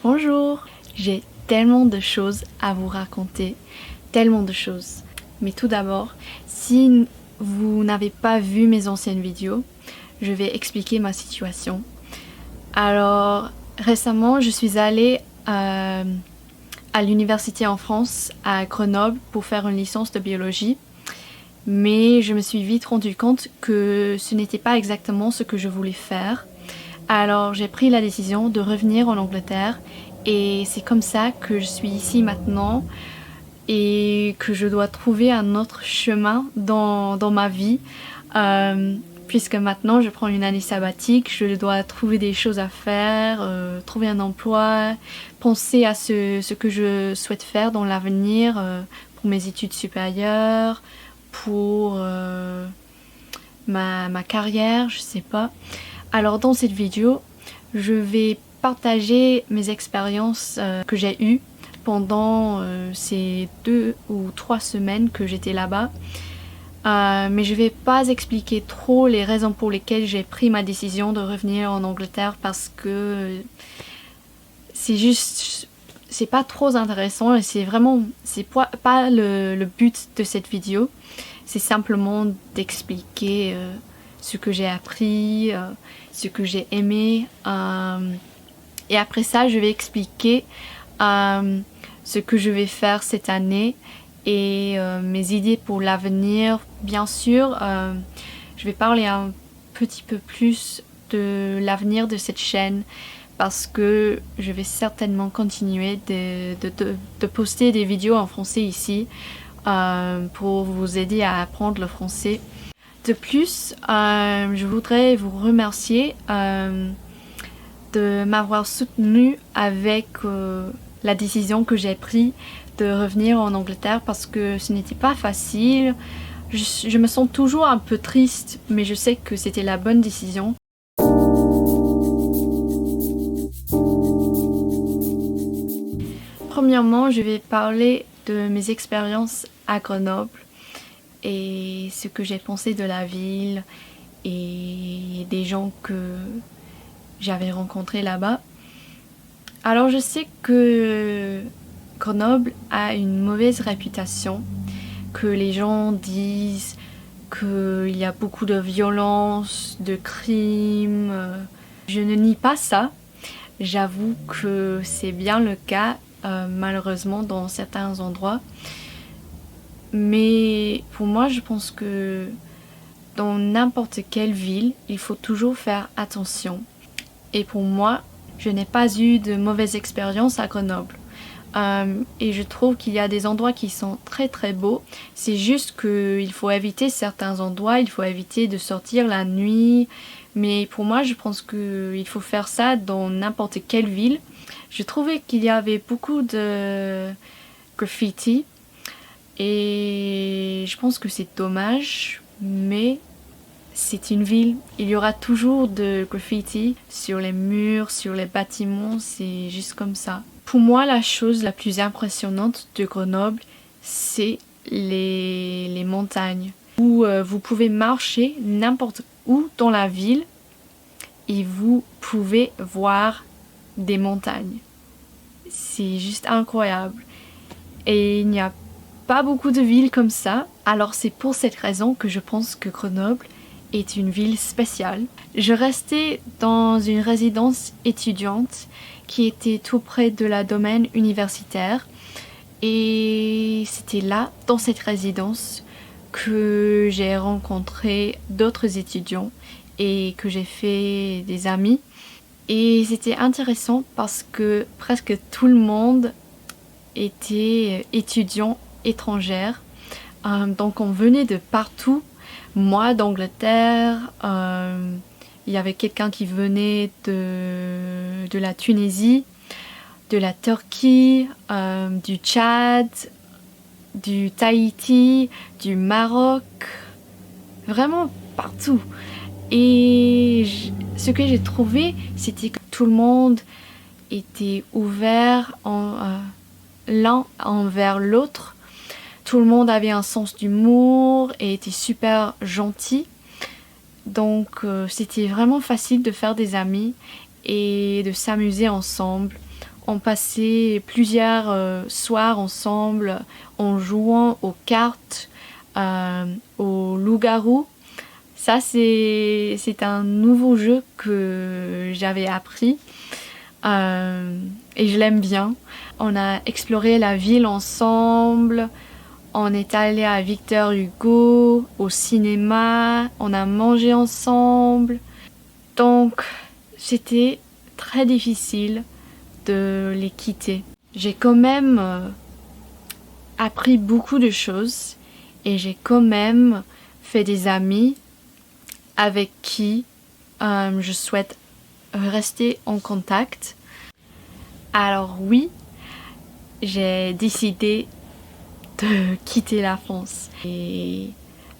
Bonjour! J'ai tellement de choses à vous raconter, tellement de choses. Mais tout d'abord, si vous n'avez pas vu mes anciennes vidéos, je vais expliquer ma situation. Alors, récemment, je suis allée à l'université en France, à Grenoble, pour faire une licence de biologie. Mais je me suis vite rendu compte que ce n'était pas exactement ce que je voulais faire. Alors j'ai pris la décision de revenir en Angleterre et c'est comme ça que je suis ici maintenant et que je dois trouver un autre chemin dans ma vie. Puisque maintenant je prends une année sabbatique, je dois trouver des choses à faire, trouver un emploi, penser à ce que je souhaite faire dans l'avenir pour mes études supérieures, pour ma carrière, je sais pas. Alors dans cette vidéo, je vais partager mes expériences que j'ai eues pendant ces 2 ou 3 semaines que j'étais là-bas. Mais je vais pas expliquer trop les raisons pour lesquelles j'ai pris ma décision de revenir en Angleterre parce que c'est pas trop intéressant et c'est pas le but de cette vidéo. C'est simplement d'expliquer ce que j'ai appris, ce que j'ai aimé. Et après ça, je vais expliquer ce que je vais faire cette année et mes idées pour l'avenir. Bien sûr, je vais parler un petit peu plus de l'avenir de cette chaîne parce que je vais certainement continuer de poster des vidéos en français ici pour vous aider à apprendre le français. De plus, je voudrais vous remercier de m'avoir soutenu avec la décision que j'ai prise de revenir en Angleterre parce que ce n'était pas facile. Je me sens toujours un peu triste, mais je sais que c'était la bonne décision. Premièrement, je vais parler de mes expériences à Grenoble et ce que j'ai pensé de la ville et des gens que j'avais rencontrés là-bas. Alors je sais que Grenoble a une mauvaise réputation, que les gens disent qu'il y a beaucoup de violence, de crimes. Je ne nie pas ça. J'avoue que c'est bien le cas, malheureusement, dans certains endroits. Mais pour moi, je pense que dans n'importe quelle ville, il faut toujours faire attention. Et pour moi, je n'ai pas eu de mauvaise expérience à Grenoble. Et je trouve qu'il y a des endroits qui sont très très beaux. C'est juste qu'il faut éviter certains endroits, il faut éviter de sortir la nuit. Mais pour moi, je pense qu'il faut faire ça dans n'importe quelle ville. Je trouvais qu'il y avait beaucoup de graffiti. Et je pense que c'est dommage, mais c'est une ville. Il y aura toujours de graffiti sur les murs, sur les bâtiments, c'est juste comme ça. Pour moi, la chose la plus impressionnante de Grenoble, c'est les montagnes. Où vous pouvez marcher n'importe où dans la ville et vous pouvez voir des montagnes. C'est juste incroyable. Et il n'y a pas beaucoup de villes comme ça, alors c'est pour cette raison que je pense que Grenoble est une ville spéciale. Je restais dans une résidence étudiante qui était tout près de la domaine universitaire et c'était là, dans cette résidence, que j'ai rencontré d'autres étudiants et que j'ai fait des amis. Et c'était intéressant parce que presque tout le monde était étudiant étrangère. Donc on venait de partout. Moi d'Angleterre, il y avait quelqu'un qui venait de la Tunisie, de la Turquie, du Tchad, du Tahiti, du Maroc, vraiment partout. Et ce que j'ai trouvé, c'était que tout le monde était ouvert l'un envers l'autre. Tout le monde avait un sens d'humour et était super gentil. Donc c'était vraiment facile de faire des amis et de s'amuser ensemble. On passait plusieurs soirs ensemble en jouant aux cartes, au loup-garou. Ça, c'est un nouveau jeu que j'avais appris et je l'aime bien. On a exploré la ville ensemble, on est allé à Victor Hugo, au cinéma, on a mangé ensemble. Donc, c'était très difficile de les quitter. J'ai quand même appris beaucoup de choses et j'ai quand même fait des amis avec qui je souhaite rester en contact. Alors oui, j'ai décidé de quitter la France. Et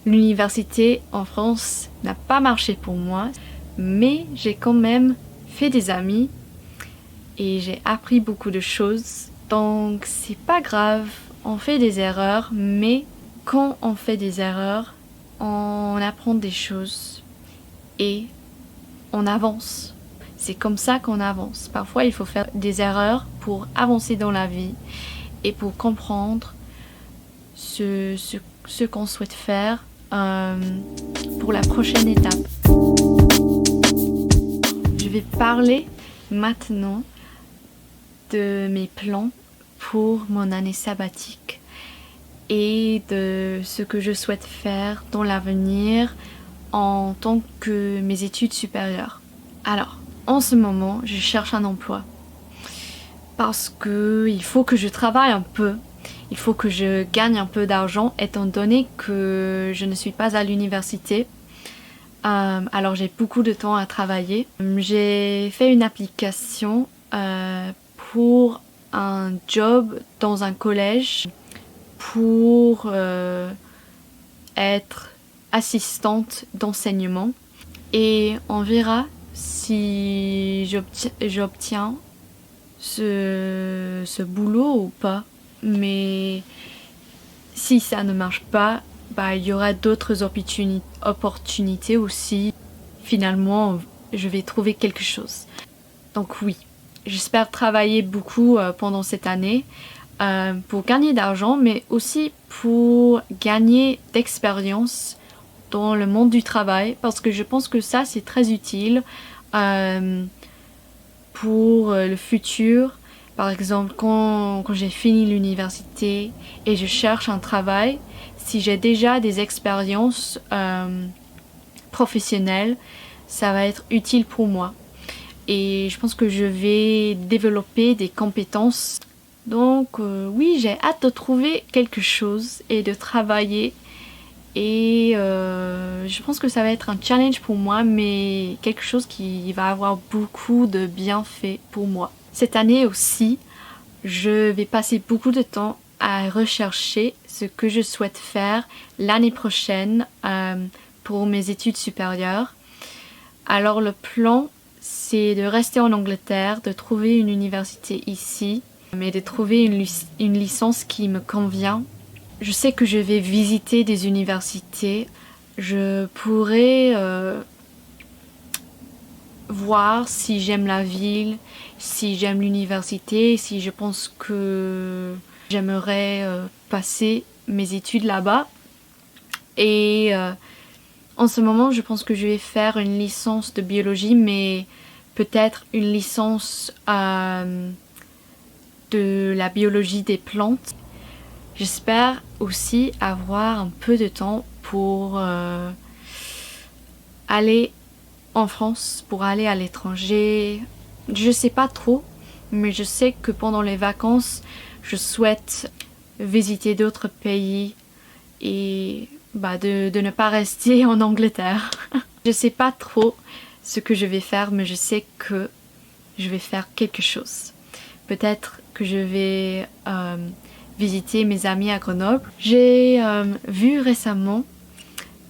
l'université en France n'a pas marché pour moi, mais j'ai quand même fait des amis et j'ai appris beaucoup de choses. Donc c'est pas grave, on fait des erreurs, mais quand on fait des erreurs, on apprend des choses et on avance. C'est comme ça qu'on avance. Parfois, il faut faire des erreurs pour avancer dans la vie et pour comprendre ce qu'on souhaite faire pour la prochaine étape. Je vais parler maintenant de mes plans pour mon année sabbatique et de ce que je souhaite faire dans l'avenir en tant que mes études supérieures. Alors, en ce moment, je cherche un emploi parce que il faut que je travaille un peu. Il faut que je gagne un peu d'argent étant donné que je ne suis pas à l'université. Alors j'ai beaucoup de temps à travailler. J'ai fait une application pour un job dans un collège pour être assistante d'enseignement. Et on verra si j'obtiens ce boulot ou pas. Mais si ça ne marche pas, il y aura d'autres opportunités aussi. Finalement, je vais trouver quelque chose. Donc oui, j'espère travailler beaucoup pendant cette année pour gagner d'argent, mais aussi pour gagner d'expérience dans le monde du travail, parce que je pense que ça, c'est très utile pour le futur. Par exemple, quand j'ai fini l'université et je cherche un travail, si j'ai déjà des expériences professionnelles, ça va être utile pour moi. Et je pense que je vais développer des compétences. Donc oui, j'ai hâte de trouver quelque chose et de travailler. Et je pense que ça va être un challenge pour moi, mais quelque chose qui va avoir beaucoup de bienfaits pour moi. Cette année aussi, je vais passer beaucoup de temps à rechercher ce que je souhaite faire l'année prochaine pour mes études supérieures. Alors le plan, c'est de rester en Angleterre, de trouver une université ici, mais de trouver une licence qui me convient. Je sais que je vais visiter des universités. Je pourrais voir si j'aime la ville, si j'aime l'université, si je pense que j'aimerais passer mes études là-bas. Et en ce moment, je pense que je vais faire une licence de biologie, mais peut-être une licence de la biologie des plantes. J'espère aussi avoir un peu de temps pour aller en France, pour aller à l'étranger. Je sais pas trop, mais je sais que pendant les vacances, je souhaite visiter d'autres pays et de ne pas rester en Angleterre. Je sais pas trop ce que je vais faire, mais je sais que je vais faire quelque chose. Peut-être que je vais visiter mes amis à Grenoble. J'ai vu récemment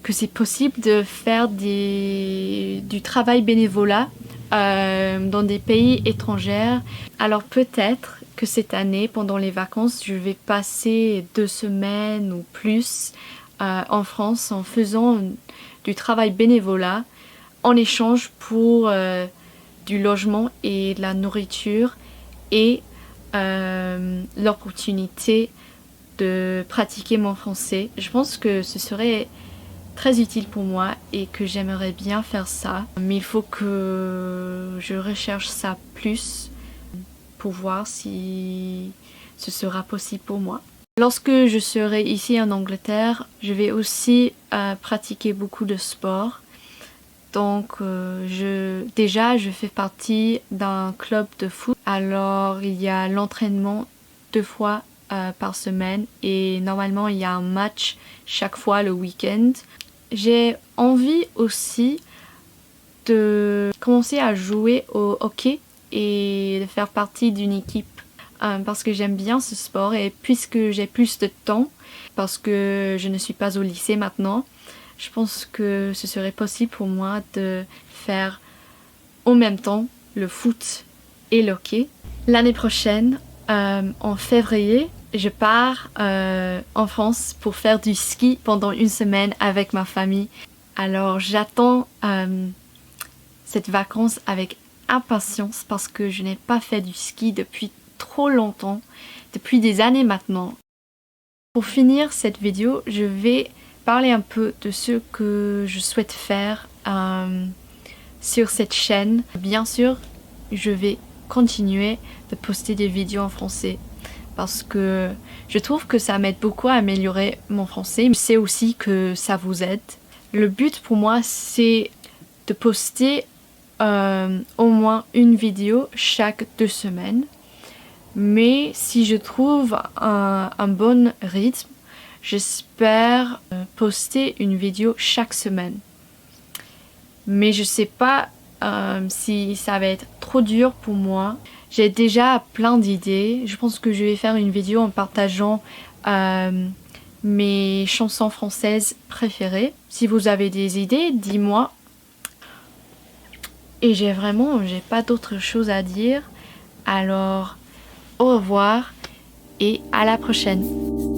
que c'est possible de faire du travail bénévolat dans des pays étrangers. Alors peut-être que cette année, pendant les vacances, je vais passer 2 semaines ou plus en France en faisant du travail bénévolat en échange pour du logement et de la nourriture et l'opportunité de pratiquer mon français. Je pense que ce serait très utile pour moi et que j'aimerais bien faire ça. Mais il faut que je recherche ça plus pour voir si ce sera possible pour moi. Lorsque je serai ici en Angleterre, je vais aussi pratiquer beaucoup de sport. Donc déjà je fais partie d'un club de foot. Alors il y a l'entraînement 2 fois par semaine et normalement il y a un match chaque fois le week-end. J'ai envie aussi de commencer à jouer au hockey et de faire partie d'une équipe parce que j'aime bien ce sport et puisque j'ai plus de temps, parce que je ne suis pas au lycée maintenant, je pense que ce serait possible pour moi de faire en même temps le foot et le hockey. L'année prochaine, en février, je pars en France pour faire du ski pendant 1 semaine avec ma famille. Alors j'attends cette vacance avec impatience parce que je n'ai pas fait du ski depuis trop longtemps, depuis des années maintenant. Pour finir cette vidéo, je vais parler un peu de ce que je souhaite faire sur cette chaîne. Bien sûr, je vais continuer de poster des vidéos en français parce que je trouve que ça m'aide beaucoup à améliorer mon français. Je sais aussi que ça vous aide. Le but pour moi, c'est de poster au moins une vidéo chaque 2 semaines. Mais si je trouve un bon rythme, j'espère poster une vidéo chaque semaine. Mais je sais pas si ça va être trop dur pour moi. J'ai déjà plein d'idées. Je pense que je vais faire une vidéo en partageant mes chansons françaises préférées. Si vous avez des idées, dis-moi. Et j'ai pas d'autre chose à dire. Alors, au revoir et à la prochaine.